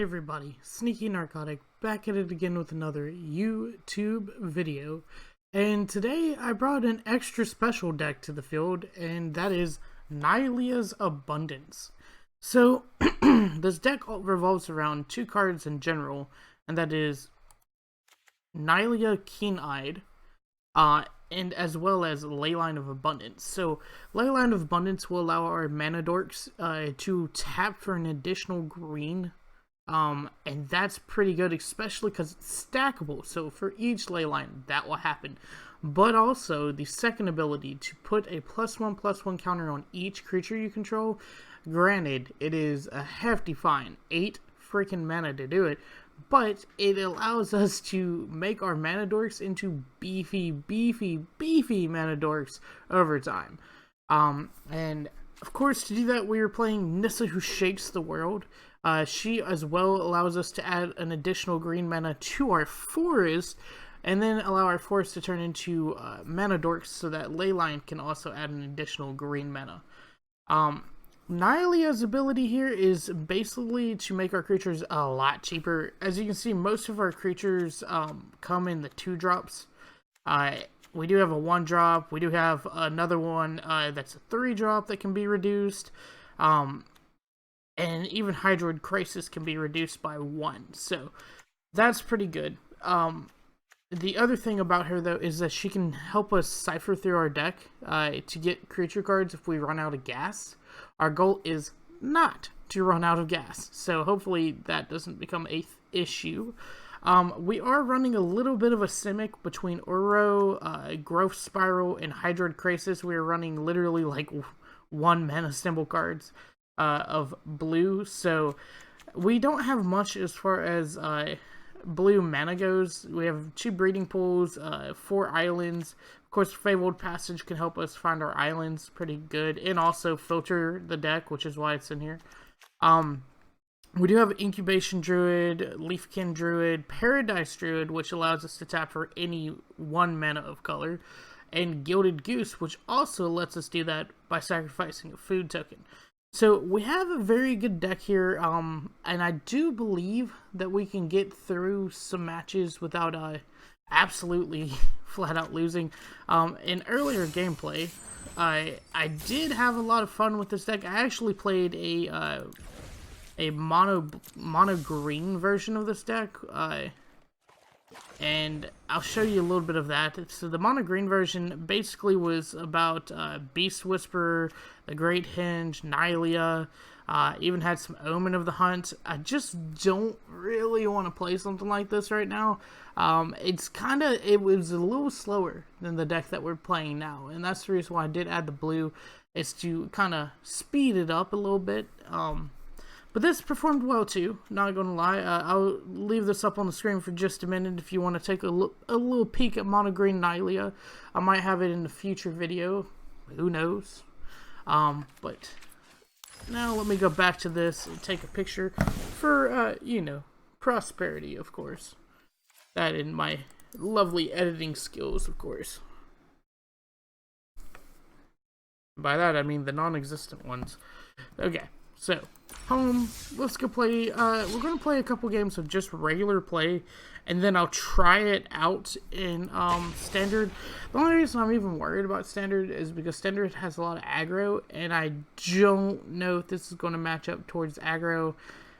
Hey everybody, Sneaky Narcotic back at it again with another YouTube video, and today I brought an extra special deck to the field, and that is Nylea's Abundance. So this deck revolves around two cards in general, and that is Nylea Keen-Eyed, and as well as Leyline of Abundance. So Leyline of Abundance will allow our mana dorks to tap for an additional green. And that's pretty good, especially because it's stackable. So for each Leyline, that will happen. But also, the second ability to put a +1/+1 counter on each creature you control. Granted, it is a hefty fine, 8 freaking mana to do it. But it allows us to make our mana dorks into beefy mana dorks over time. And of course, to do that, we are playing Nissa, who shakes the world. She as well allows us to add an additional green mana to our forest, and then allow our forest to turn into mana dorks so that Leyline can also add an additional green mana. Nylea's ability here is basically to make our creatures a lot cheaper. As you can see, most of our creatures come in the 2-drops. We do have a 1-drop. We do have another one that's a 3-drop that can be reduced. And even Hyrdoid Krasis can be reduced by 1. So that's pretty good. The other thing about her, though, is that she can help us cipher through our deck to get creature cards if we run out of gas. Our goal is not to run out of gas, so hopefully that doesn't become an issue. We are running a little bit of a simic between Uro, Growth Spiral, and Hyrdoid Krasis. We are running literally like 1 mana symbol cards of blue, so we don't have much as far as blue mana goes. We have 2 breeding pools, 4 islands. Of course, Fabled Passage can help us find our islands pretty good, and also filter the deck, which is why it's in here. We do have Incubation Druid, Leafkin Druid, Paradise Druid, which allows us to tap for any 1 mana of color, and Gilded Goose, which also lets us do that by sacrificing a food token. So we have a very good deck here, and I do believe that we can get through some matches without absolutely flat out losing. In earlier gameplay, I did have a lot of fun with this deck. I actually played a mono green version of this deck, and I'll show you a little bit of that. So the mono green version basically was about Beast Whisperer, the Great Hinge, Nylea, even had some Omen of the Hunt. I just don't really want to play something like this right now. It was a little slower than the deck that we're playing now, and that's the reason why I did add the blue, is to kind of speed it up a little bit. But this performed well too, not gonna lie. I'll leave this up on the screen for just a minute if you want to take a little peek at Mono Green Nylea. I might have it in a future video, who knows. But now let me go back to this and take a picture for, prosperity, of course. That and my lovely editing skills, of course. By that I mean the non-existent ones. Okay. So, home, let's go play, we're going to play a couple games of just regular play, and then I'll try it out in, Standard. The only reason I'm even worried about Standard is because Standard has a lot of aggro, and I don't know if this is going to match up towards aggro,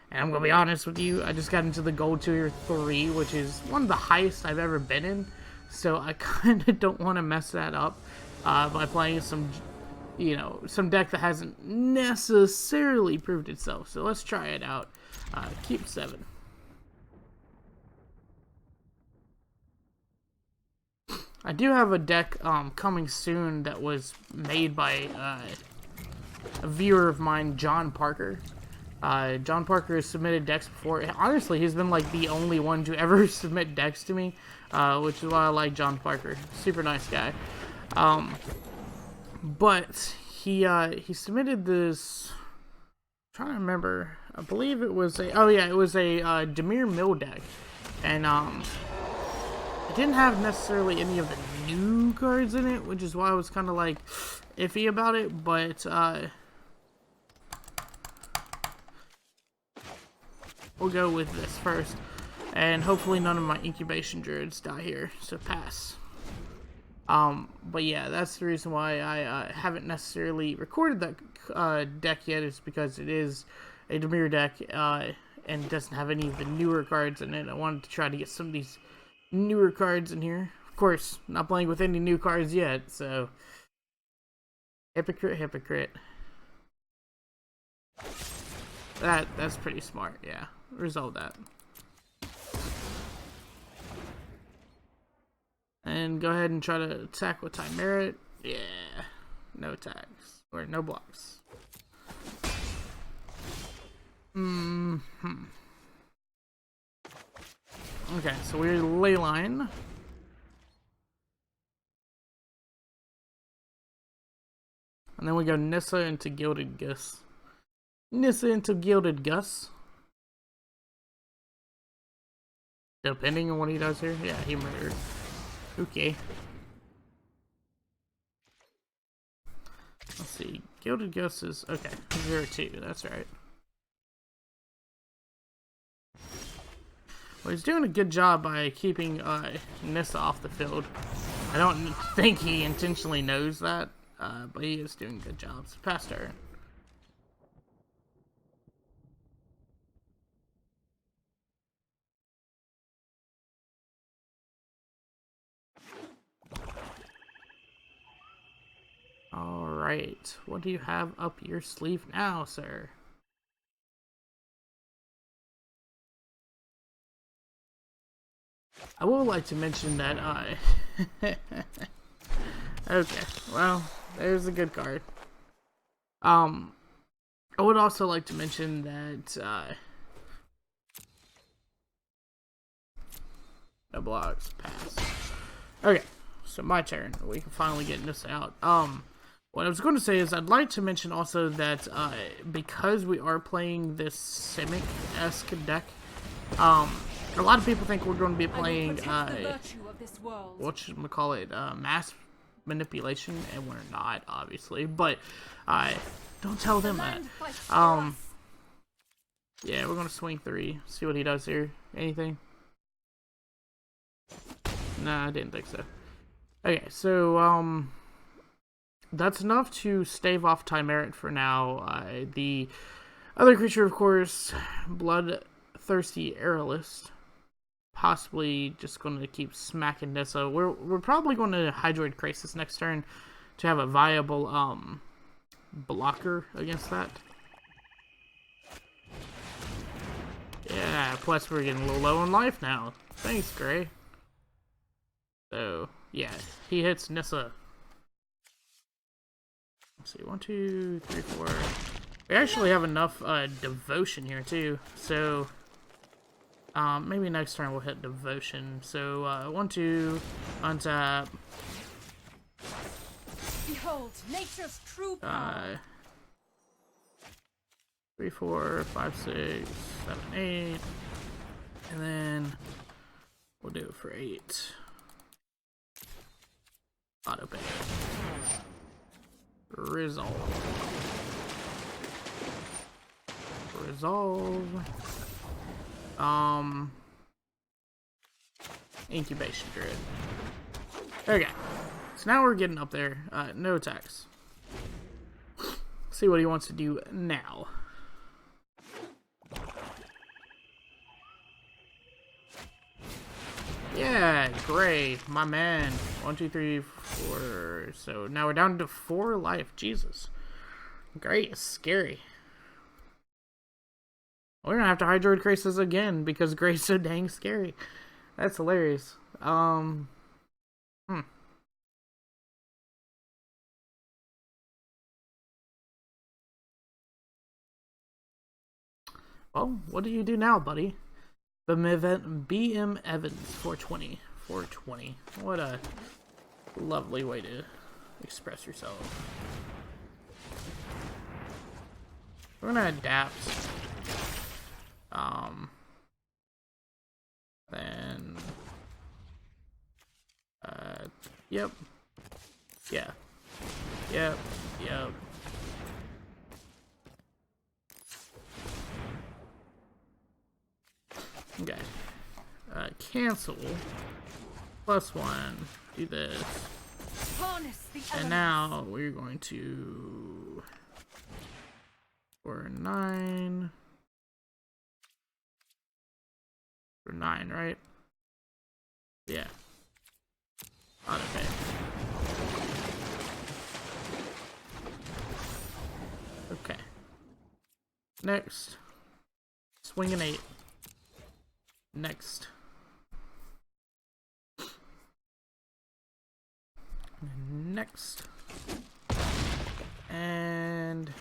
and I'm going to be honest with you, I just got into the Gold Tier 3, which is one of the highest I've ever been in, so I kind of don't want to mess that up, by playing some deck that hasn't necessarily proved itself. So let's try it out. Keep 7. I do have a deck coming soon that was made by a viewer of mine, John Parker. John Parker has submitted decks before. Honestly, he's been like the only one to ever submit decks to me, which is why I like John Parker. Super nice guy. But he submitted this. I'm trying to remember. I believe it was a Dimir Mill deck, and it didn't have necessarily any of the new cards in it, which is why I was kind of like iffy about it. But we'll go with this first. And hopefully none of my Incubation Druids die here, so pass. But yeah, that's the reason why I haven't necessarily recorded that deck yet, is because it is a Dimir deck, and doesn't have any of the newer cards in it. I wanted to try to get some of these newer cards in here. Of course, not playing with any new cards yet, so... Hypocrite, hypocrite. That's pretty smart, yeah. Resolve that. And go ahead and try to attack with Time Merit. Yeah. No attacks. Or no blocks. Okay, so we're Leyline. And then we go Nissa into Gilded Goose. Nissa into Gilded Goose. Depending on what he does here. Yeah, he murdered. Okay. Let's see. Gilded Goose is... Okay. 0-2. That's right. Well, he's doing a good job by keeping Nissa off the field. I don't think he intentionally knows that. But he is doing good jobs. Pass turn. Alright. What do you have up your sleeve now, sir? I would like to mention that okay, well, there's a good card. I would also like to mention that no blocks, pass. Okay, so my turn. We can finally get this out. What I was going to say is I'd like to mention also that because we are playing this Simic-esque deck, a lot of people think we're going to be playing whatchamacallit, mass manipulation, and we're not, obviously, but don't tell them that. Yeah, we're gonna swing 3, see what he does here. Anything? Nah, I didn't think so. Okay, so that's enough to stave off Time Merit for now. The other creature, of course, Bloodthirsty Aerolist. Possibly just going to keep smacking Nissa. We're probably going to Hyrdoid Krasis next turn to have a viable blocker against that. Yeah, plus we're getting a little low on life now. Thanks, Gray. So yeah, he hits Nissa. Let's see, 1, 2, 3, 4. We actually have enough devotion here too. So maybe next turn we'll hit devotion. So 1, 2, untap. Behold nature's true power. 3, 4, 5, 6, 7, 8, and then we'll do it for 8. Auto pay. Resolve. Incubation Druid. Okay. So now we're getting up there. No attacks. See what he wants to do now. Yeah, great, my man. 1, 2, 3, 4. So now we're down to 4 life. Jesus. Great, scary. We're gonna have to Hyrdoid Krasis again because Gray's so dang scary. That's hilarious. Well, what do you do now, buddy? BM Evans 420. 420. What a lovely way to express yourself. We're gonna adapt. Then yep. Yeah. Yep. Yep. Okay. Cancel. +1. Do this. Harness the And now we're going to... For 9. For 9, right? Yeah. Okay. Okay. Next. Swing an 8. Next. Next. And...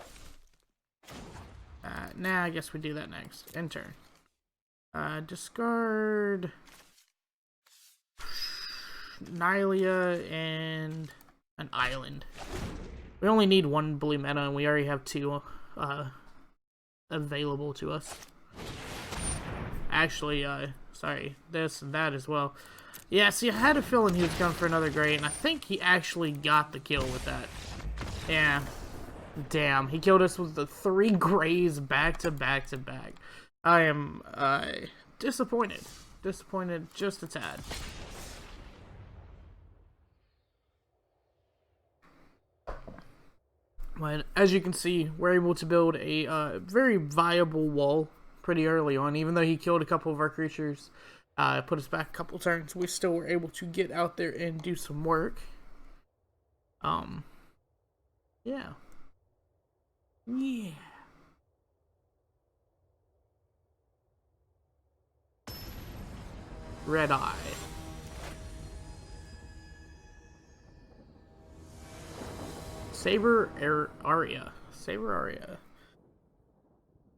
nah, I guess we do that next. End turn. Discard... Nylea and an island. We only need 1 blue mana and we already have 2 available to us. Actually, sorry, this and that as well. Yeah, see, I had a feeling he was going for another gray, and I think he actually got the kill with that. Yeah. Damn, he killed us with the 3 grays back to back to back. I am disappointed. Disappointed just a tad. But as you can see, we're able to build a very viable wall pretty early on. Even though he killed a couple of our creatures, put us back a couple turns, we still were able to get out there and do some work. Yeah. Yeah. Red Eye. Saber Aria. Saber Aria.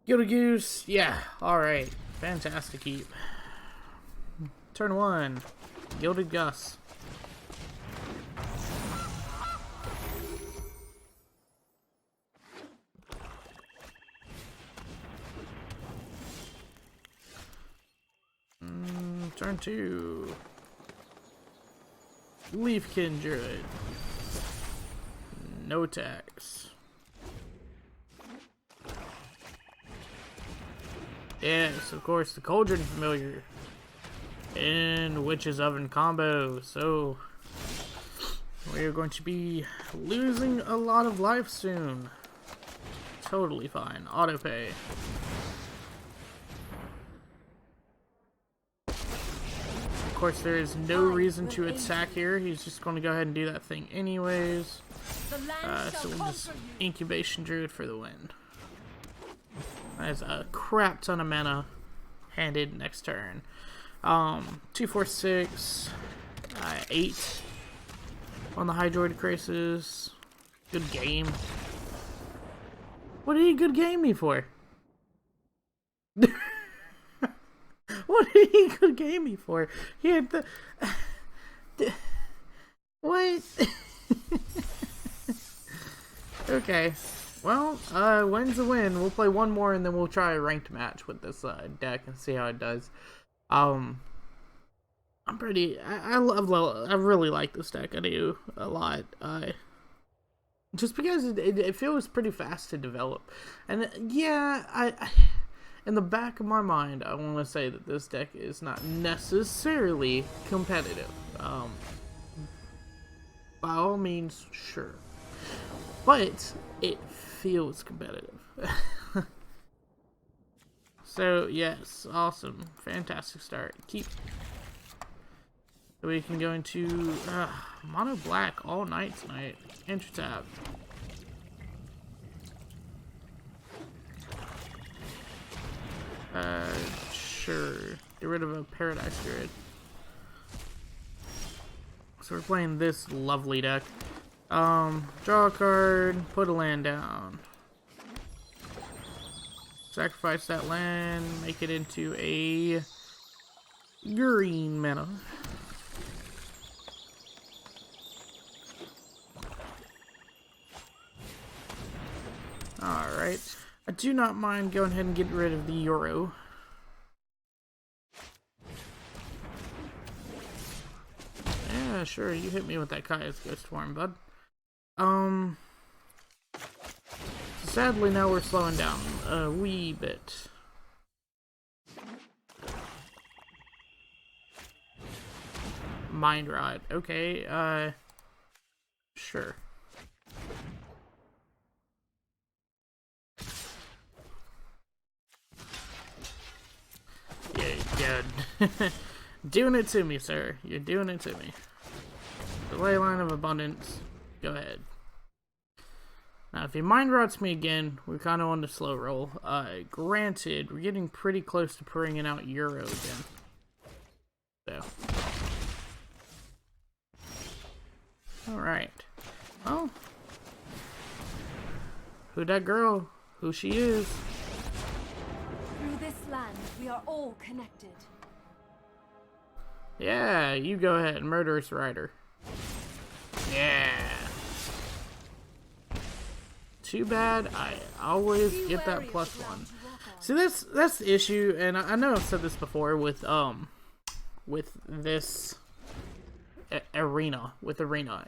Gilded Goose. Yeah. Alright. Fantastic heap. Turn 1. Gilded Goose. Turn 2. Leafkin Druid. No tax. Yes, of course, the Cauldron Familiar. And Witch's Oven combo. So, we are going to be losing a lot of life soon. Totally fine. Autopay. Of course, there is no reason to attack here. He's just going to go ahead and do that thing anyways. So we'll just Incubation Druid for the win. That is a crap ton of mana handed next turn. 2, 4, 6, 8 on the Hyrdoid Krasis. Good game. What did he good game me for? What did he good game me for? He had the... What? Okay. Well, win's a win. We'll play one more and then we'll try a ranked match with this deck and see how it does. I'm pretty... I really like this deck. I do a lot. Just because it feels pretty fast to develop. And yeah, in the back of my mind, I want to say that this deck is not necessarily competitive. By all means, sure. But it feels competitive. So, yes, awesome. Fantastic start. Keep. We can go into mono black all night tonight. Enter tab. Sure. Get rid of a Paradise Druid. So we're playing this lovely deck. Draw a card, put a land down. Sacrifice that land, make it into a green mana. Alright. I do not mind going ahead and getting rid of the Euro. Yeah, sure, you hit me with that Kaya's Ghost Form, bud. Sadly now we're slowing down a wee bit. Mind Rot. Okay, sure. Yeah. Doing it to me, sir. You're doing it to me. The Ley Line of Abundance. Go ahead. Now, if he Mind Rots me again, we're kind of on the slow roll. Granted, we're getting pretty close to bringing out Euro again. So. Alright. Well. Who that girl? Who she is? Through this land, we are all connected. Yeah, you go ahead, Murderous Rider. Yeah. Too bad I always get that +1. See, that's the issue, and I know I've said this before with this arena,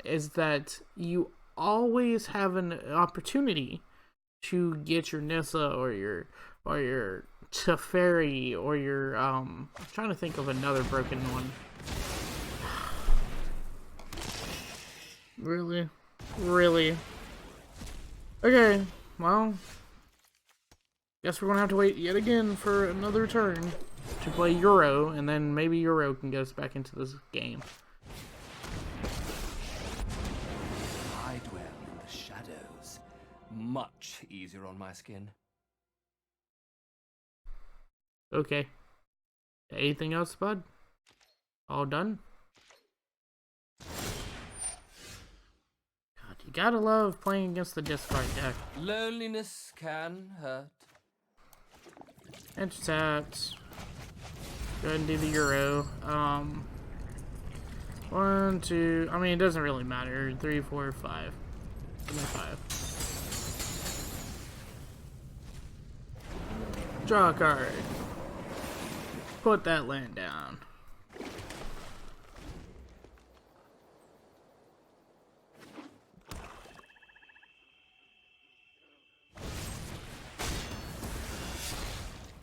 is that you always have an opportunity to get your Nissa or your Teferi or your I'm trying to think of another broken one. Really? Okay, well, guess we're gonna have to wait yet again for another turn to play Euro, and then maybe Euro can get us back into this game. I dwell in the shadows. Much easier on my skin. Okay. Anything else, bud? All done? God, you gotta love playing against the discard deck. Loneliness can hurt. Intercept. Go ahead and do the Euro. 1, 2. I mean, it doesn't really matter. 3, 4, 5. Give me 5. Draw a card. Put that land down.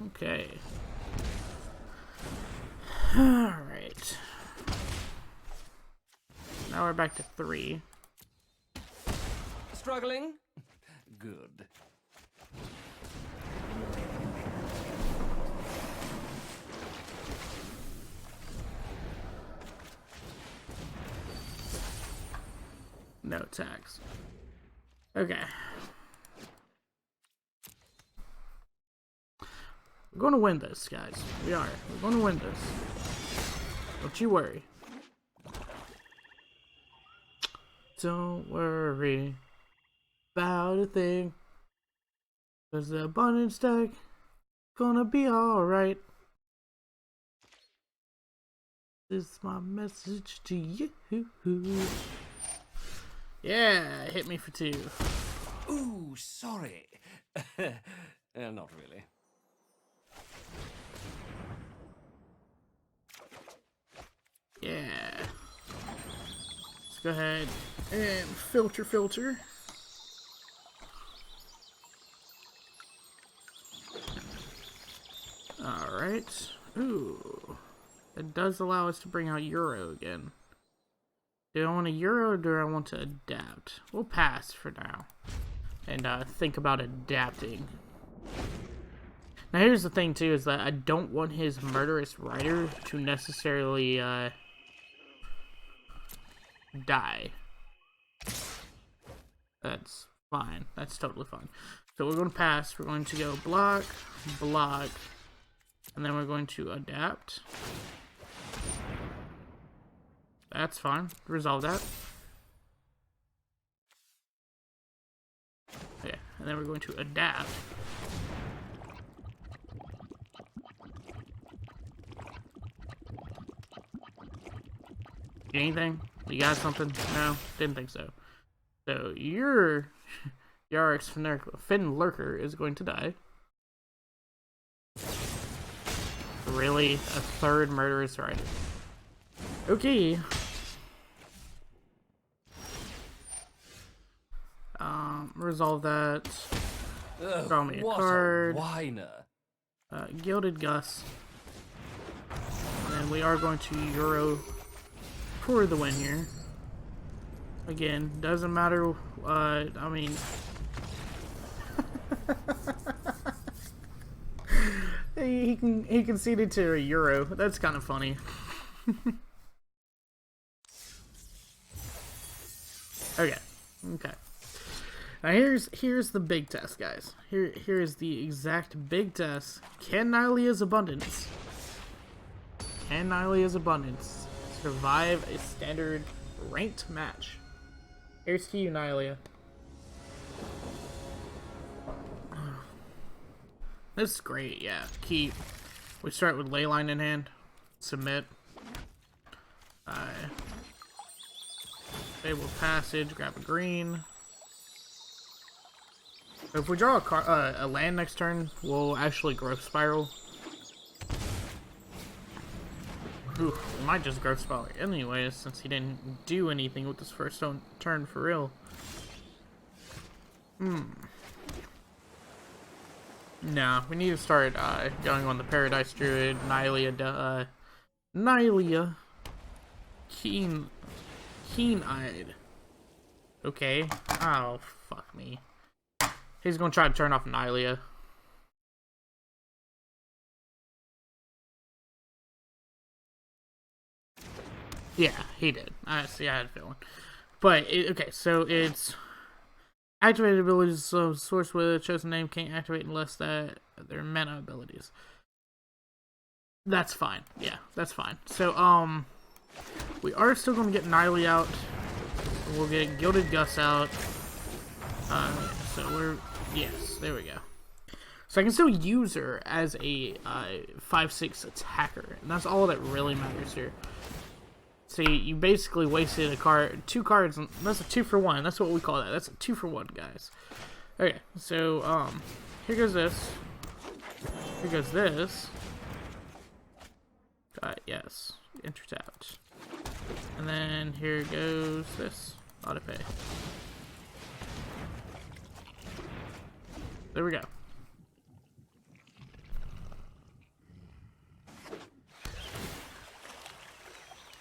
Okay. Alright. Now we're back to 3. Struggling? Good. No tax. Okay. We're going to win this, guys. We are. We're going to win this. Don't you worry. Don't worry about a thing. 'Cause the abundance deck gonna be alright. This is my message to you. Yeah, hit me for 2. Ooh, sorry. Not really. Yeah. Let's go ahead and filter. Alright. Ooh. It does allow us to bring out Euro again. Do I want a Euro or do I want to adapt? We'll pass for now. And think about adapting. Now here's the thing too, is that I don't want his Murderous Rider to necessarily die. That's fine. That's totally fine. So we're going to pass. We're going to go block, and then we're going to adapt. That's fine. Resolve that. Okay, and then we're going to adapt. Anything? You got something? No? Didn't think so. So, your Yarix Fin Lurker is going to die. Really? A third Murderous Rider. Okay. Resolve that. Ugh, Draw me a what card. A whiner. Gilded Goose. And we are going to Euro for the win here. Again, doesn't matter. I mean, he conceded to a Euro. That's kind of funny. Okay. Now here's the big test, guys. Here's the exact big test. Can Nylea's Abundance survive a standard ranked match? Here's to you, Nylea. This is great, yeah. Keep. We start with Leyline in hand. Submit. Fabled Passage, grab a green. So if we draw a land next turn, we'll actually Growth Spiral. Ooh, we might just Growth Spiral anyways, since he didn't do anything with his first turn for real. Nah, we need to start going on the Paradise Druid, Nylea, Keen-eyed. Okay. Oh, fuck me. He's gonna try to turn off Nylea. Yeah, he did. I see. I had a feeling. But okay, so it's activated abilities. So source with a chosen name can't activate unless that they're mana abilities. That's fine. Yeah, that's fine. So we are still gonna get Nylea out. We'll get Gilded Goose out. So we're yes, there we go. So I can still use her as a 5/6 attacker, and that's all that really matters here. See, you basically wasted a card, 2 cards. That's a 2-for-1. That's what we call that. That's a 2-for-1, guys. Okay, so here goes this. Here goes this. Yes, enter tapped. And then here goes this. Auto pay. There we go.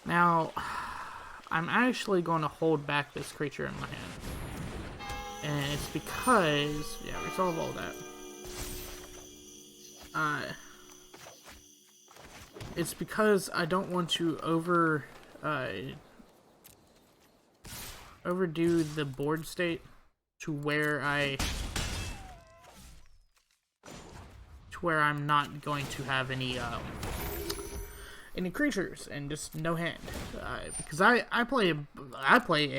Now, I'm actually going to hold back this creature in my hand. And it's because, yeah, resolve all that. It's because I don't want to overdo the board state to where I'm not going to have any creatures and just no hand, because I play a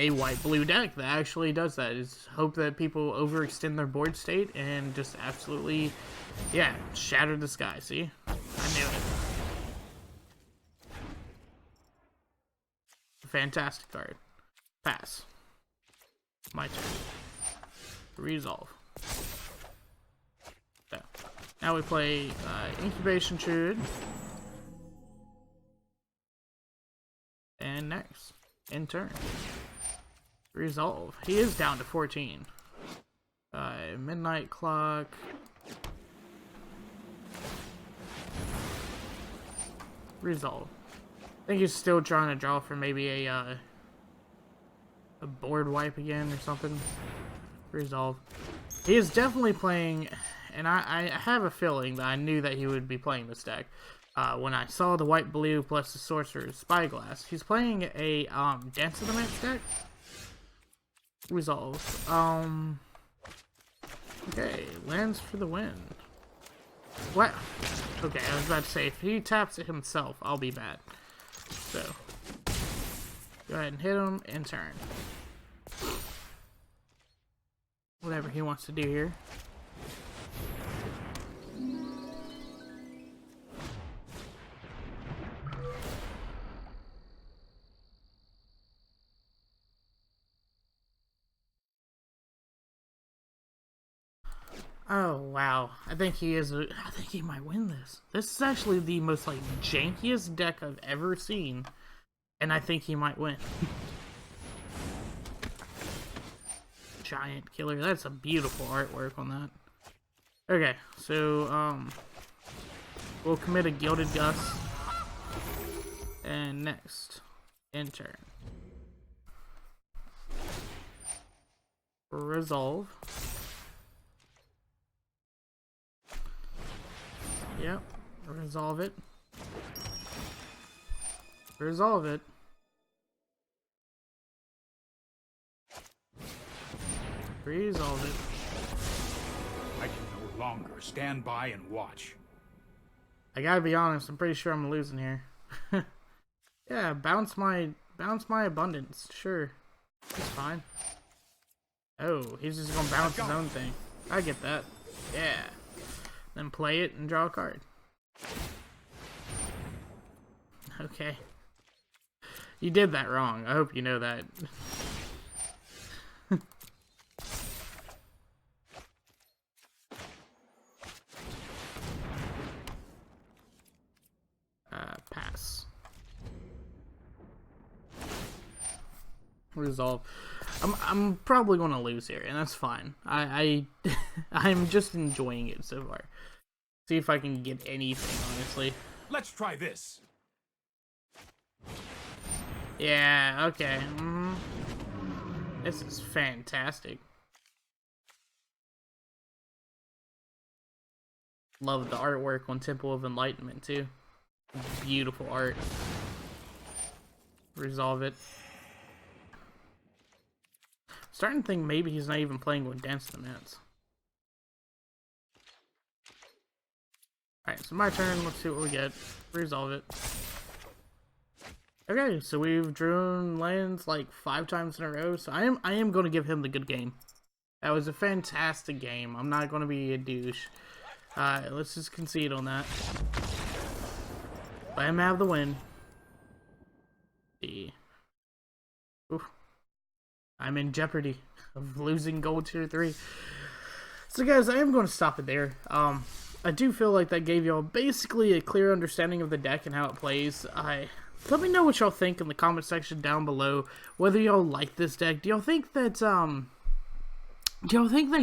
white-blue deck that actually does that. Is hope that people overextend their board state and just absolutely, yeah, shatter the sky. See, I knew it. Fantastic card. Pass. My turn. Resolve. So now we play Incubation Druid. And next, in turn, resolve. He is down to 14. Midnight Clock. Resolve. I think he's still trying to draw for maybe a board wipe again or something. Resolve. He is definitely playing, and I have a feeling that I knew that he would be playing this deck. When I saw the white-blue plus the Sorcerer's Spyglass. He's playing a Dance of the Mance deck. Resolve. Okay, lands for the win. What? Okay, I was about to say, if he taps it himself, I'll be bad. So, go ahead and hit him and turn. Whatever he wants to do here. Oh wow, I think he is. I think he might win this. This is actually the most like jankiest deck I've ever seen, and I think he might win. Giant killer. That's a beautiful artwork on that. Okay, so we'll commit a Gilded Goose, and next End turn. Resolve. Yep. Resolve it. Resolve it. Resolve it. I can no longer stand by and watch. I gotta be honest, I'm pretty sure I'm losing here. Yeah, bounce my abundance. Sure. It's fine. Oh, he's just gonna bounce his own thing. I get that. Yeah. Then play it and draw a card. Okay. You did that wrong. I hope you know that. Pass. Resolve. I'm probably going to lose here, and that's fine. I'm just enjoying it so far. See if I can get anything, honestly. Let's try this. Yeah, okay. This is fantastic. Love the artwork on Temple of Enlightenment, too. Beautiful art. Resolve it. Starting to think maybe he's not even playing with Dance to the Mats. Alright, so my turn. Let's see what we get. Resolve it. Okay, so we've drawn lands like 5 times in a row, so I am going to give him the good game. That was a fantastic game. I'm not going to be a douche. Let's just concede on that. Let him have the win. Oof. I'm in jeopardy of losing gold tier 3. So guys, I am going to stop it there. I do feel like that gave y'all basically a clear understanding of the deck and how it plays. Let me know what y'all think in the comment section down below. Whether y'all like this deck. Do y'all think that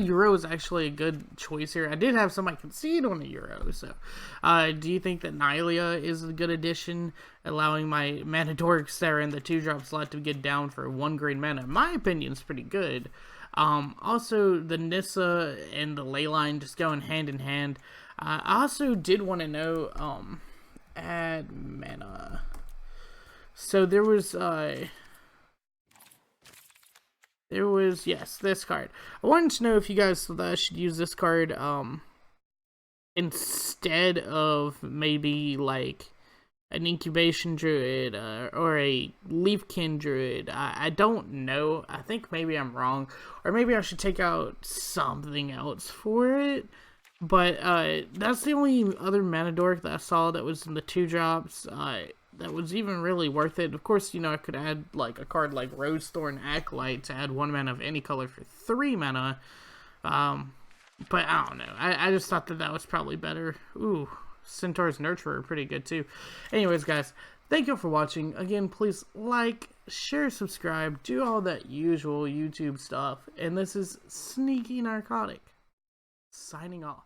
Euro is actually a good choice here? I did have somebody concede on a Euro, so do you think that Nylea is a good addition, allowing my mana dorks that are in the 2-drop slot to get down for 1 green mana? In my opinion, is pretty good. Also, the Nissa and the Leyline just going hand in hand. I also did want to know, add mana. So there was, yes, this card. I wanted to know if you guys thought I should use this card, instead of maybe, like, an Incubation Druid, or a Leafkin Druid. I don't know. I think maybe I'm wrong. Or maybe I should take out something else for it. But, that's the only other mana dork that I saw that was in the 2-drops, that was even really worth it. Of course, you know, I could add, like, a card like Rosethorn Acolyte to add 1 mana of any color for 3 mana. But I don't know. I just thought that was probably better. Ooh, Centaur's Nurturer, pretty good too. Anyways, guys, thank you for watching. Again, please like, share, subscribe, do all that usual YouTube stuff. And this is Sneaky Narcotic, signing off.